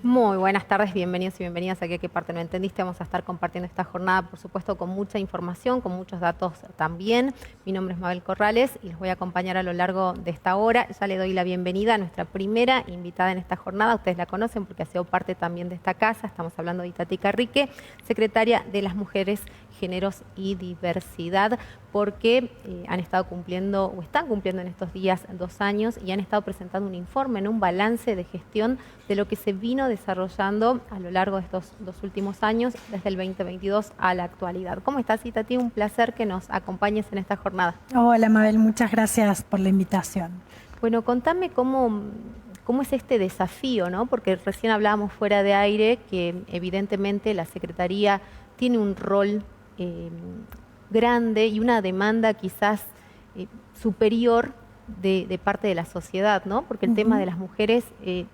Muy buenas tardes, bienvenidos y bienvenidas aquí a ¿Qué parte no entendiste? Vamos a estar compartiendo esta jornada, por supuesto, con mucha información, con muchos datos también. Mi nombre es Mabel Corrales y les voy a acompañar a lo largo de esta hora. Ya le doy la bienvenida a nuestra primera invitada en esta jornada. Ustedes la conocen porque ha sido parte también de esta casa. Estamos hablando de Itatí Carrique, secretaria de las Mujeres, Géneros y Diversidad, porque han estado cumpliendo o están cumpliendo en estos días 2 años y han estado presentando un informe, un balance de gestión de lo que se vino desarrollando a lo largo de estos 2 últimos años, desde el 2022 a la actualidad. ¿Cómo estás, Itatí? Un placer que nos acompañes en esta jornada. Hola, Mabel, muchas gracias por la invitación. Bueno, contame cómo es este desafío, ¿no? Porque recién hablábamos fuera de aire que evidentemente la Secretaría tiene un rol grande y una demanda quizás superior de parte de la sociedad, ¿no? Porque el tema de las mujeres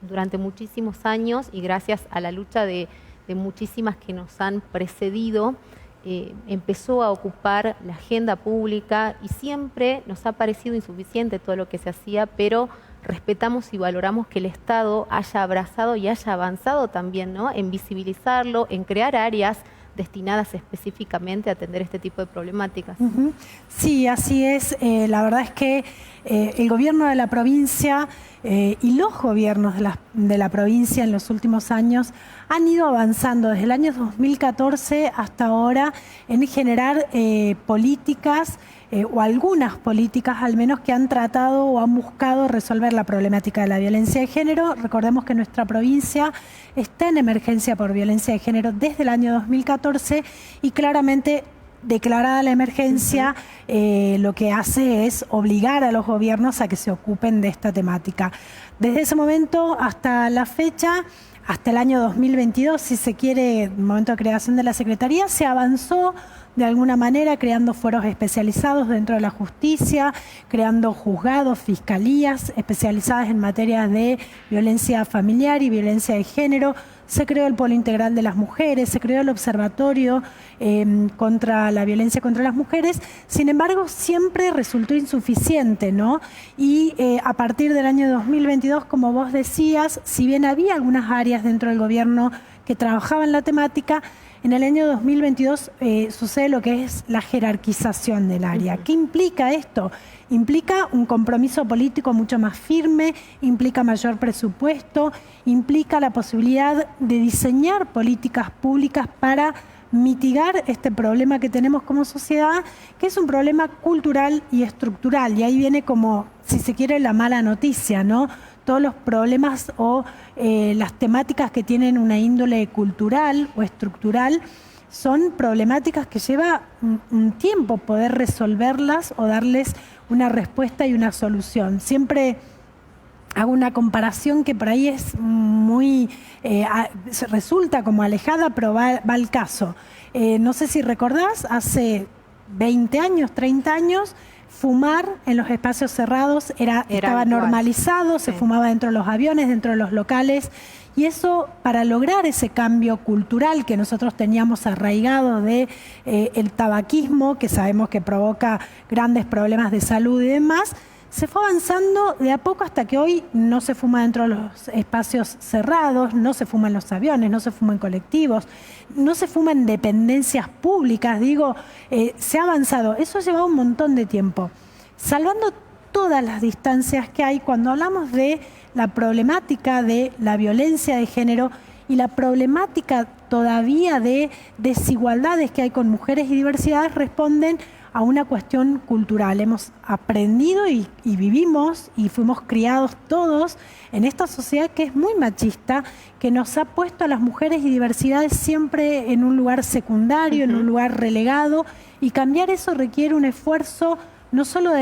durante muchísimos años y gracias a la lucha de muchísimas que nos han precedido, empezó a ocupar la agenda pública y siempre nos ha parecido insuficiente todo lo que se hacía, pero respetamos y valoramos que el Estado haya abrazado y haya avanzado también, ¿no? En visibilizarlo, en crear áreas destinadas específicamente a atender este tipo de problemáticas. Sí, así es. La verdad es que el gobierno de la provincia y los gobiernos de la provincia en los últimos años han ido avanzando desde el año 2014 hasta ahora en generar políticas o algunas políticas al menos que han tratado o han buscado resolver la problemática de la violencia de género. Recordemos que nuestra provincia está en emergencia por violencia de género desde el año 2014 y claramente declarada la emergencia, lo que hace es obligar a los gobiernos a que se ocupen de esta temática. Desde ese momento hasta la fecha, hasta el año 2022, si se quiere, el momento de creación de la Secretaría, se avanzó de alguna manera creando foros especializados dentro de la justicia, creando juzgados, fiscalías especializadas en materias de violencia familiar y violencia de género. Se creó el Polo Integral de las Mujeres, se creó el Observatorio contra la Violencia contra las Mujeres. Sin embargo, siempre resultó insuficiente, ¿no? Y a partir del año 2022, como vos decías, si bien había algunas áreas dentro del gobierno que trabajaban la temática, en el año 2022 sucede lo que es la jerarquización del área. ¿Qué implica esto? Implica un compromiso político mucho más firme, implica mayor presupuesto, implica la posibilidad de diseñar políticas públicas para mitigar este problema que tenemos como sociedad, que es un problema cultural y estructural. Y ahí viene como, si se quiere, la mala noticia, ¿no? Todos los problemas o las temáticas que tienen una índole cultural o estructural son problemáticas que lleva un tiempo poder resolverlas o darles una respuesta y una solución. Siempre hago una comparación que por ahí es muy, resulta como alejada, pero va al caso. No sé si recordás, hace 20 años, 30 años, fumar en los espacios cerrados estaba normalizado, se fumaba dentro de los aviones, dentro de los locales, y eso, para lograr ese cambio cultural que nosotros teníamos arraigado de el tabaquismo, que sabemos que provoca grandes problemas de salud y demás, se fue avanzando de a poco hasta que hoy no se fuma dentro de los espacios cerrados, no se fuma en los aviones, no se fuma en colectivos, no se fuma en dependencias públicas, se ha avanzado. Eso ha llevado un montón de tiempo. Salvando todas las distancias que hay cuando hablamos de la problemática de la violencia de género y la problemática todavía de desigualdades que hay con mujeres y diversidades, responden a una cuestión cultural. Hemos aprendido y vivimos y fuimos criados todos en esta sociedad que es muy machista, que nos ha puesto a las mujeres y diversidades siempre en un lugar secundario, en un lugar relegado, y cambiar eso requiere un esfuerzo no solo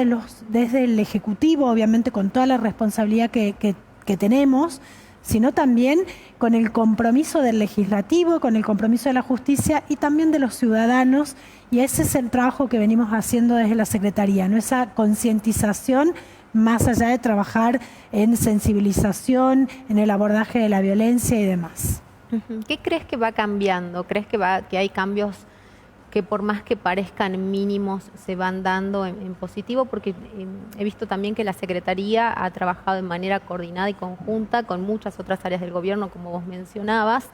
desde el Ejecutivo, obviamente con toda la responsabilidad que tenemos, sino también con el compromiso del Legislativo, con el compromiso de la justicia y también de los ciudadanos, y ese es el trabajo que venimos haciendo desde la Secretaría, ¿no? Esa concientización más allá de trabajar en sensibilización, en el abordaje de la violencia y demás. ¿Qué crees que va cambiando? ¿Crees que hay cambios que por más que parezcan mínimos se van dando en positivo, porque he visto también que la Secretaría ha trabajado de manera coordinada y conjunta con muchas otras áreas del gobierno, como vos mencionabas,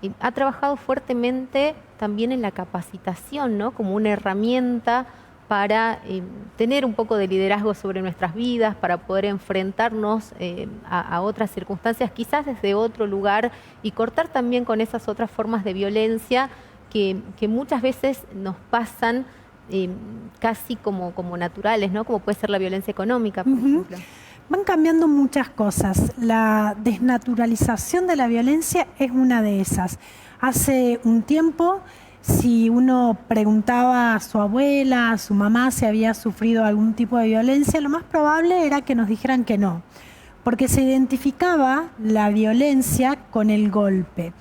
y ha trabajado fuertemente también en la capacitación, ¿no? Como una herramienta para tener un poco de liderazgo sobre nuestras vidas, para poder enfrentarnos a otras circunstancias, quizás desde otro lugar, y cortar también con esas otras formas de violencia que muchas veces nos pasan casi como naturales, ¿no? Como puede ser la violencia económica, por ejemplo. Van cambiando muchas cosas. La desnaturalización de la violencia es una de esas. Hace un tiempo, si uno preguntaba a su abuela, a su mamá si había sufrido algún tipo de violencia, lo más probable era que nos dijeran que no, porque se identificaba la violencia con el golpe.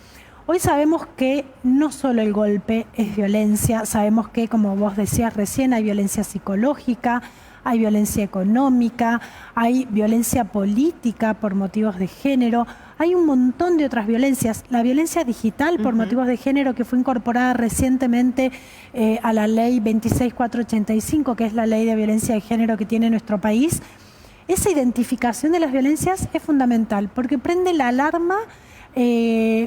Hoy sabemos que no solo el golpe es violencia, sabemos que, como vos decías recién, hay violencia psicológica, hay violencia económica, hay violencia política por motivos de género, hay un montón de otras violencias. La violencia digital por motivos de género, que fue incorporada recientemente a la ley 26485, que es la ley de violencia de género que tiene nuestro país. Esa identificación de las violencias es fundamental porque prende la alarma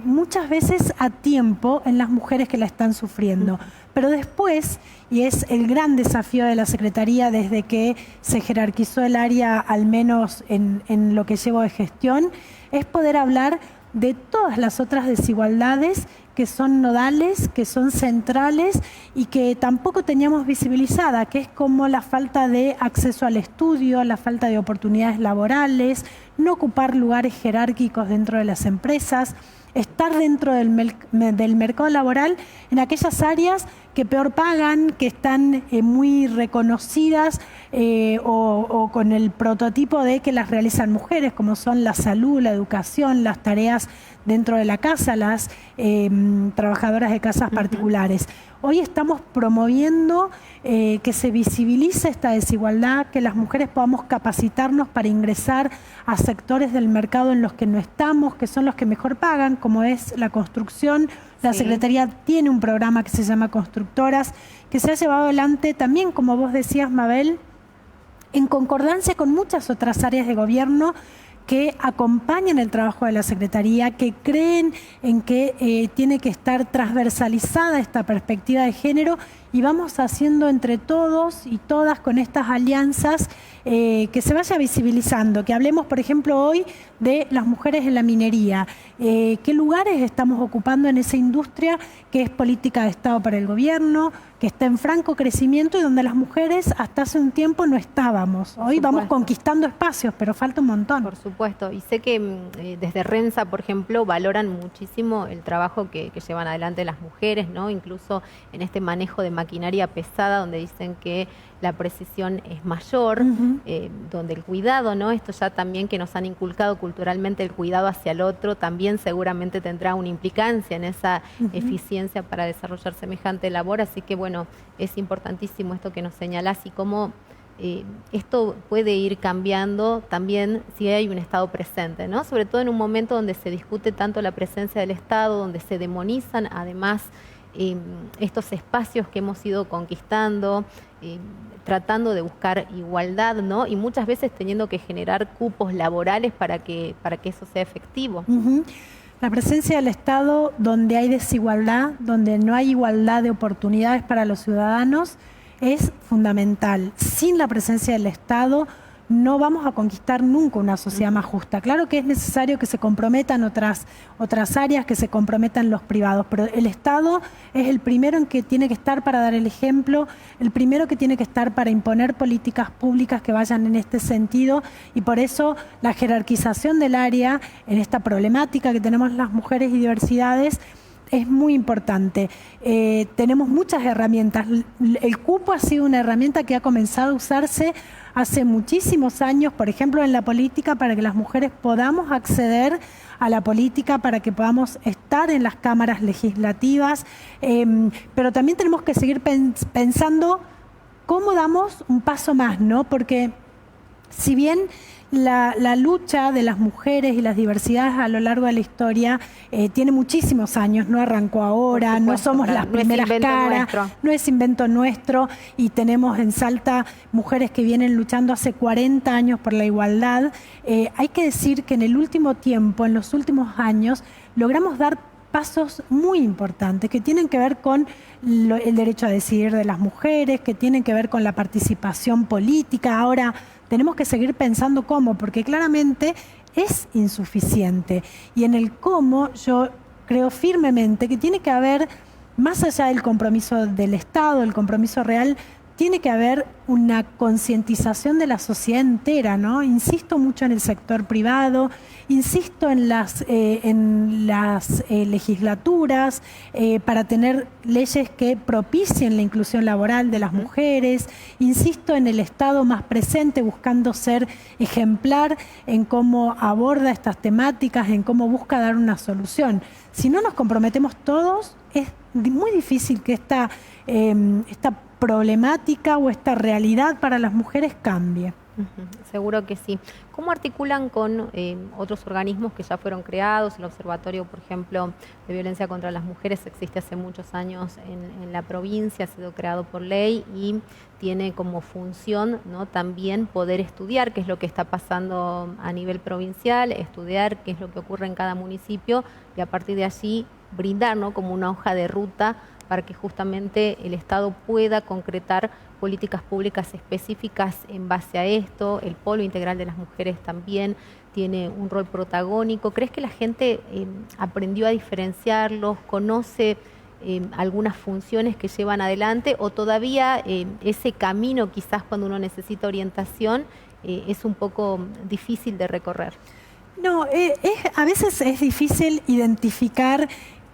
muchas veces a tiempo en las mujeres que la están sufriendo. Pero después, y es el gran desafío de la Secretaría desde que se jerarquizó el área, al menos en lo que llevo de gestión, es poder hablar de todas las otras desigualdades que son nodales, que son centrales y que tampoco teníamos visibilizada, que es como la falta de acceso al estudio, la falta de oportunidades laborales, no ocupar lugares jerárquicos dentro de las empresas, estar dentro del mercado laboral en aquellas áreas que peor pagan, que están muy reconocidas o con el prototipo de que las realizan mujeres, como son la salud, la educación, las tareas dentro de la casa, las trabajadoras de casas particulares. Hoy estamos promoviendo que se visibilice esta desigualdad, que las mujeres podamos capacitarnos para ingresar a sectores del mercado en los que no estamos, que son los que mejor pagan, como es la construcción. La Secretaría tiene un programa que se llama Constructoras, que se ha llevado adelante también, como vos decías, Mabel, en concordancia con muchas otras áreas de gobierno que acompañan el trabajo de la Secretaría, que creen en que tiene que estar transversalizada esta perspectiva de género, y vamos haciendo entre todos y todas con estas alianzas que se vaya visibilizando, que hablemos, por ejemplo, hoy de las mujeres en la minería, qué lugares estamos ocupando en esa industria que es política de Estado para el gobierno, que está en franco crecimiento y donde las mujeres hasta hace un tiempo no estábamos. Hoy vamos conquistando espacios, pero falta un montón. Por supuesto, y sé que desde Rensa, por ejemplo, valoran muchísimo el trabajo que llevan adelante las mujeres, ¿no? Incluso en este manejo de maquinaria pesada, donde dicen que la precisión es mayor, donde el cuidado, ¿no? Esto ya también que nos han inculcado culturalmente, el cuidado hacia el otro, también seguramente tendrá una implicancia en esa eficiencia para desarrollar semejante labor. Así que, bueno, es importantísimo esto que nos señalás y cómo esto puede ir cambiando también si hay un Estado presente, ¿no? Sobre todo en un momento donde se discute tanto la presencia del Estado, donde se demonizan además estos espacios que hemos ido conquistando, tratando de buscar igualdad, ¿no? Y muchas veces teniendo que generar cupos laborales para que eso sea efectivo. La presencia del Estado donde hay desigualdad, donde no hay igualdad de oportunidades para los ciudadanos, es fundamental. Sin la presencia del Estado no vamos a conquistar nunca una sociedad más justa. Claro que es necesario que se comprometan otras áreas, que se comprometan los privados, pero el Estado es el primero en que tiene que estar para dar el ejemplo, el primero que tiene que estar para imponer políticas públicas que vayan en este sentido, y por eso la jerarquización del área en esta problemática que tenemos las mujeres y diversidades es muy importante. Tenemos muchas herramientas. El cupo ha sido una herramienta que ha comenzado a usarse hace muchísimos años, por ejemplo, en la política, para que las mujeres podamos acceder a la política, para que podamos estar en las cámaras legislativas, pero también tenemos que seguir pensando cómo damos un paso más, ¿no? Porque si bien la lucha de las mujeres y las diversidades a lo largo de la historia tiene muchísimos años, no arrancó ahora, no somos las primeras caras, no es invento nuestro, y tenemos en Salta mujeres que vienen luchando hace 40 años por la igualdad. Hay que decir que en el último tiempo, en los últimos años, logramos dar pasos muy importantes que tienen que ver con el derecho a decidir de las mujeres, que tienen que ver con la participación política. Ahora tenemos que seguir pensando cómo, porque claramente es insuficiente. Y en el cómo yo creo firmemente que tiene que haber, más allá del compromiso del Estado, el compromiso real, tiene que haber una concientización de la sociedad entera, ¿no? Insisto mucho en el sector privado, insisto en las legislaturas para tener leyes que propicien la inclusión laboral de las mujeres, insisto en el Estado más presente, buscando ser ejemplar en cómo aborda estas temáticas, en cómo busca dar una solución. Si no nos comprometemos todos, es muy difícil que esta problemática o esta realidad para las mujeres cambie. Seguro que sí. ¿Cómo articulan con otros organismos que ya fueron creados? El Observatorio, por ejemplo, de Violencia contra las Mujeres existe hace muchos años en la provincia, ha sido creado por ley y tiene como función, ¿no?, también poder estudiar qué es lo que está pasando a nivel provincial, estudiar qué es lo que ocurre en cada municipio y a partir de allí brindar, ¿no?, como una hoja de ruta para que justamente el Estado pueda concretar políticas públicas específicas en base a esto. El Polo Integral de las Mujeres también tiene un rol protagónico. ¿Crees que la gente aprendió a diferenciarlos, conoce algunas funciones que llevan adelante o todavía ese camino quizás cuando uno necesita orientación es un poco difícil de recorrer? No, a veces es difícil identificar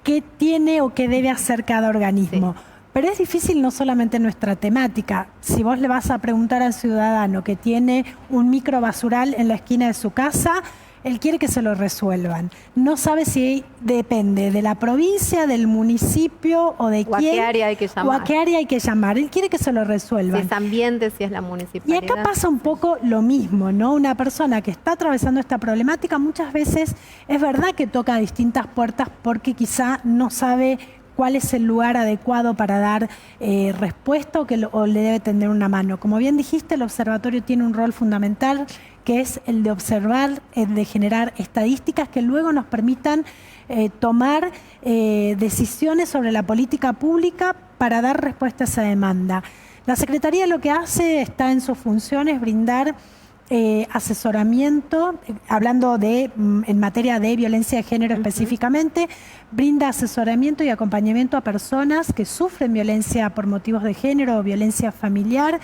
qué tiene o qué debe hacer cada organismo. Sí. Pero es difícil no solamente nuestra temática. Si vos le vas a preguntar al ciudadano que tiene un microbasural en la esquina de su casa, él quiere que se lo resuelvan. No sabe si depende de la provincia, del municipio o de quién. ¿A qué área hay que llamar? O a qué área hay que llamar. Él quiere que se lo resuelvan. Si es ambiente, si es la municipalidad. Y acá pasa un poco lo mismo, ¿no? Una persona que está atravesando esta problemática muchas veces es verdad que toca distintas puertas porque quizá no sabe cuál es el lugar adecuado para dar respuesta o le debe tender una mano. Como bien dijiste, el observatorio tiene un rol fundamental que es el de observar, el de generar estadísticas que luego nos permitan tomar decisiones sobre la política pública para dar respuesta a esa demanda. La Secretaría lo que hace, está en sus funciones, brindar asesoramiento, hablando en materia de violencia de género específicamente, brinda asesoramiento y acompañamiento a personas que sufren violencia por motivos de género o violencia familiar.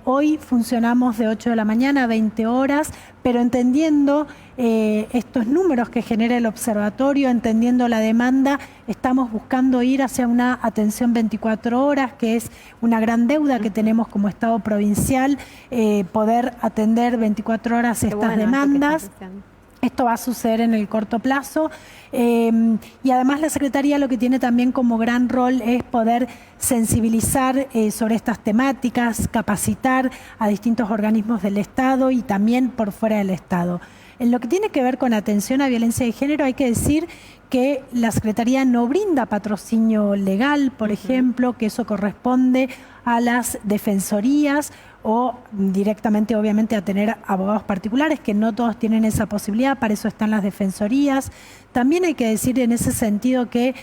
Hoy funcionamos de 8 de la mañana a 20 horas, pero entendiendo estos números que genera el observatorio, entendiendo la demanda, estamos buscando ir hacia una atención 24 horas, que es una gran deuda que tenemos como Estado provincial, poder atender 24 horas estas demandas. Esto va a suceder en el corto plazo y además la Secretaría lo que tiene también como gran rol es poder sensibilizar sobre estas temáticas, capacitar a distintos organismos del Estado y también por fuera del Estado. En lo que tiene que ver con atención a violencia de género hay que decir que la Secretaría no brinda patrocinio legal, por ejemplo, que eso corresponde a las defensorías o directamente, obviamente, a tener abogados particulares, que no todos tienen esa posibilidad, para eso están las defensorías. También hay que decir en ese sentido que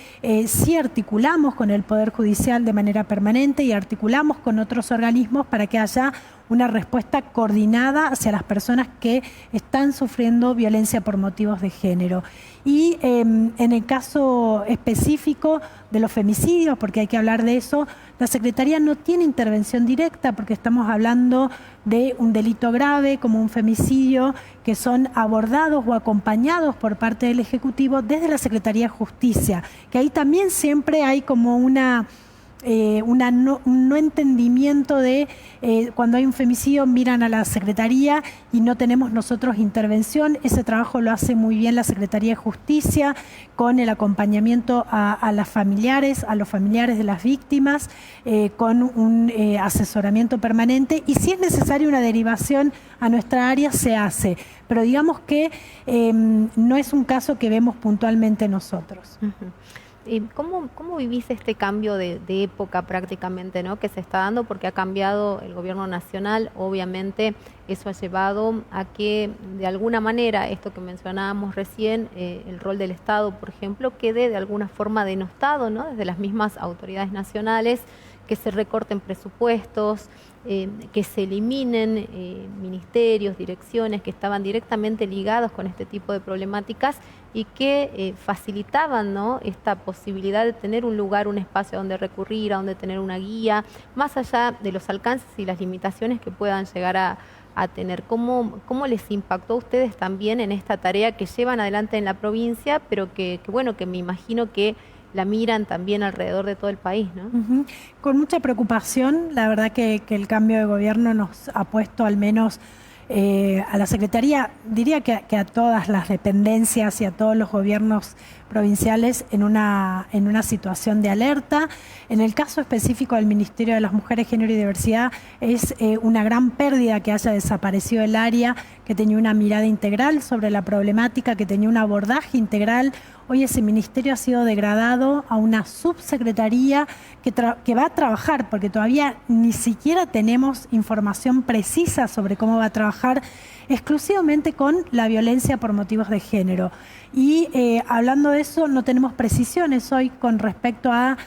sí articulamos con el Poder Judicial de manera permanente y articulamos con otros organismos para que haya una respuesta coordinada hacia las personas que están sufriendo violencia por motivos de género. Y en el caso específico de los femicidios, porque hay que hablar de eso, la Secretaría no tiene intervención directa porque estamos hablando de un delito grave como un femicidio que son abordados o acompañados por parte del Ejecutivo desde la Secretaría de Justicia, que ahí también siempre hay como una un no entendimiento de cuando hay un femicidio miran a la Secretaría y no tenemos nosotros intervención. Ese trabajo lo hace muy bien la Secretaría de Justicia con el acompañamiento a los familiares de las víctimas, con un asesoramiento permanente, y si es necesaria una derivación a nuestra área se hace, pero digamos que no es un caso que vemos puntualmente nosotros. ¿Cómo vivís este cambio de época prácticamente, ¿no?, que se está dando? Porque ha cambiado el gobierno nacional, obviamente eso ha llevado a que de alguna manera, esto que mencionábamos recién, el rol del Estado, por ejemplo, quede de alguna forma denostado, ¿no?, desde las mismas autoridades nacionales, que se recorten presupuestos, que se eliminen ministerios, direcciones que estaban directamente ligados con este tipo de problemáticas y que facilitaban, ¿no?, esta posibilidad de tener un lugar, un espacio a donde recurrir, a donde tener una guía, más allá de los alcances y las limitaciones que puedan llegar a tener. ¿Cómo les impactó a ustedes también en esta tarea que llevan adelante en la provincia, pero que me imagino que la miran también alrededor de todo el país, ¿no? Con mucha preocupación, la verdad que el cambio de gobierno nos ha puesto al menos a la Secretaría, diría que a todas las dependencias y a todos los gobiernos provinciales en una situación de alerta. En el caso específico del Ministerio de las Mujeres, Género y Diversidad, es una gran pérdida que haya desaparecido el área que tenía una mirada integral sobre la problemática, que tenía un abordaje integral. Hoy ese ministerio ha sido degradado a una subsecretaría que va a trabajar, porque todavía ni siquiera tenemos información precisa sobre cómo va a trabajar exclusivamente con la violencia por motivos de género. Y hablando de eso, no tenemos precisiones hoy con respecto a,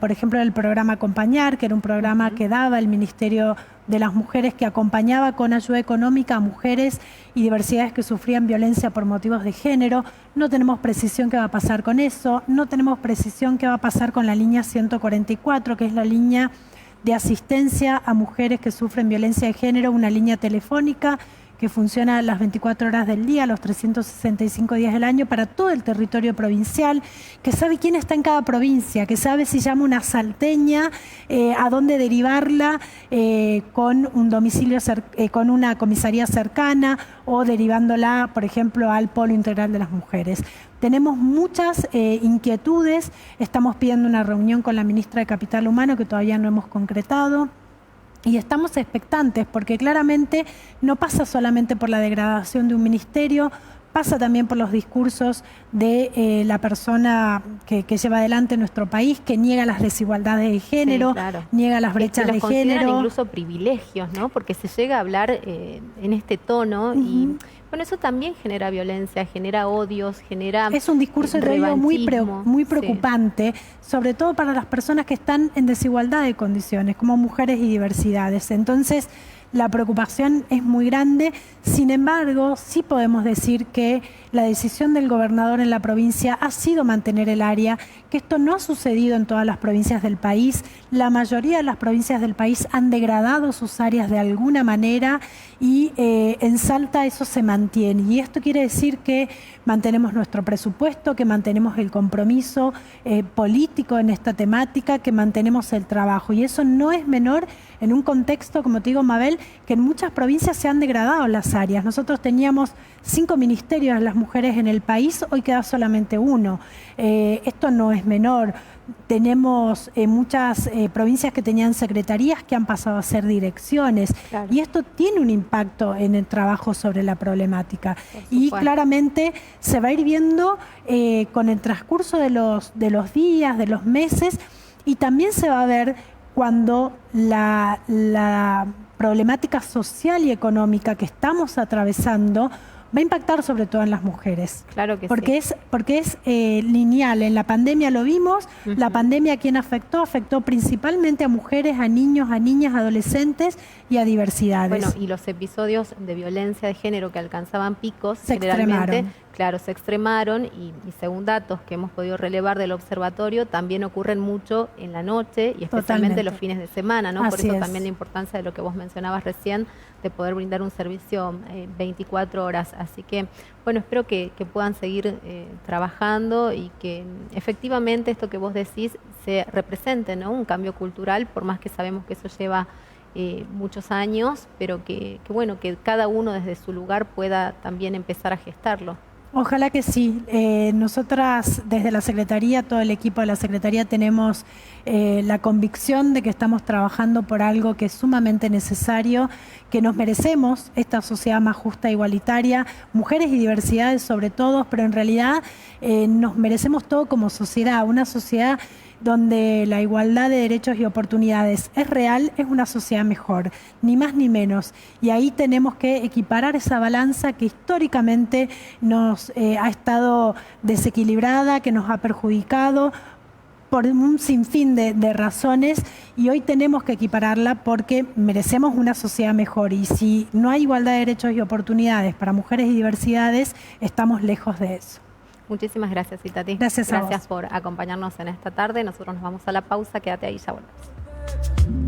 por ejemplo, el programa Acompañar, que era un programa que daba el Ministerio de las Mujeres, que acompañaba con ayuda económica a mujeres y diversidades que sufrían violencia por motivos de género. No tenemos precisión qué va a pasar con eso, no tenemos precisión qué va a pasar con la línea 144, que es la línea de asistencia a mujeres que sufren violencia de género, una línea telefónica que funciona las 24 horas del día, los 365 días del año para todo el territorio provincial, que sabe quién está en cada provincia, que sabe si llama una salteña, a dónde derivarla con un domicilio, con una comisaría cercana o derivándola, por ejemplo, al Polo Integral de las Mujeres. Tenemos muchas inquietudes, estamos pidiendo una reunión con la ministra de Capital Humano que todavía no hemos concretado. Y estamos expectantes porque claramente no pasa solamente por la degradación de un ministerio, pasa también por los discursos de la persona que lleva adelante nuestro país, que niega las desigualdades de género, niega las brechas de género. Incluso privilegios, ¿no? Porque se llega a hablar en este tono y bueno, eso también genera violencia, genera odios, genera es un discurso de odio muy preocupante, sobre todo para las personas que están en desigualdad de condiciones, como mujeres y diversidades. Entonces, la preocupación es muy grande. Sin embargo, sí podemos decir que la decisión del gobernador en la provincia ha sido mantener el área, que esto no ha sucedido en todas las provincias del país. La mayoría de las provincias del país han degradado sus áreas de alguna manera y en Salta eso se mantiene. Y esto quiere decir que mantenemos nuestro presupuesto, que mantenemos el compromiso político en esta temática, que mantenemos el trabajo. Y eso no es menor en un contexto, como te digo, Mabel, que en muchas provincias se han degradado las áreas. Nosotros teníamos 5 ministerios de las mujeres en el país, hoy queda solamente uno. Esto no es menor. Tenemos muchas provincias que tenían secretarías que han pasado a ser direcciones. Claro. Y esto tiene un impacto en el trabajo sobre la problemática. Y claramente se va a ir viendo con el transcurso de los días, de los meses, y también se va a ver cuando la problemática social y económica que estamos atravesando va a impactar sobre todo en las mujeres. Claro que sí. Porque es lineal. En la pandemia lo vimos. La pandemia, ¿a quién afectó? Afectó principalmente a mujeres, a niños, a niñas, adolescentes y a diversidades. Bueno, y los episodios de violencia de género que alcanzaban picos se extremaron. Claro, se extremaron y según datos que hemos podido relevar del observatorio, también ocurren mucho en la noche y especialmente los fines de semana, ¿no? Por eso también la importancia de lo que vos mencionabas recién, de poder brindar un servicio 24 horas. Así que, bueno, espero que puedan seguir trabajando y que efectivamente esto que vos decís se represente, ¿no? Un cambio cultural, por más que sabemos que eso lleva muchos años, pero bueno, que cada uno desde su lugar pueda también empezar a gestarlo. Ojalá que sí. Nosotras desde la Secretaría, todo el equipo de la Secretaría tenemos la convicción de que estamos trabajando por algo que es sumamente necesario, que nos merecemos esta sociedad más justa e igualitaria, mujeres y diversidades sobre todo, pero en realidad nos merecemos todo como sociedad, una sociedad donde la igualdad de derechos y oportunidades es real, es una sociedad mejor, ni más ni menos. Y ahí tenemos que equiparar esa balanza que históricamente nos ha estado desequilibrada, que nos ha perjudicado por un sinfín de razones, y hoy tenemos que equipararla porque merecemos una sociedad mejor. Y si no hay igualdad de derechos y oportunidades para mujeres y diversidades, estamos lejos de eso. Muchísimas gracias, Itatí. Gracias a vos. Gracias por acompañarnos en esta tarde. Nosotros nos vamos a la pausa. Quédate ahí, ya volvemos.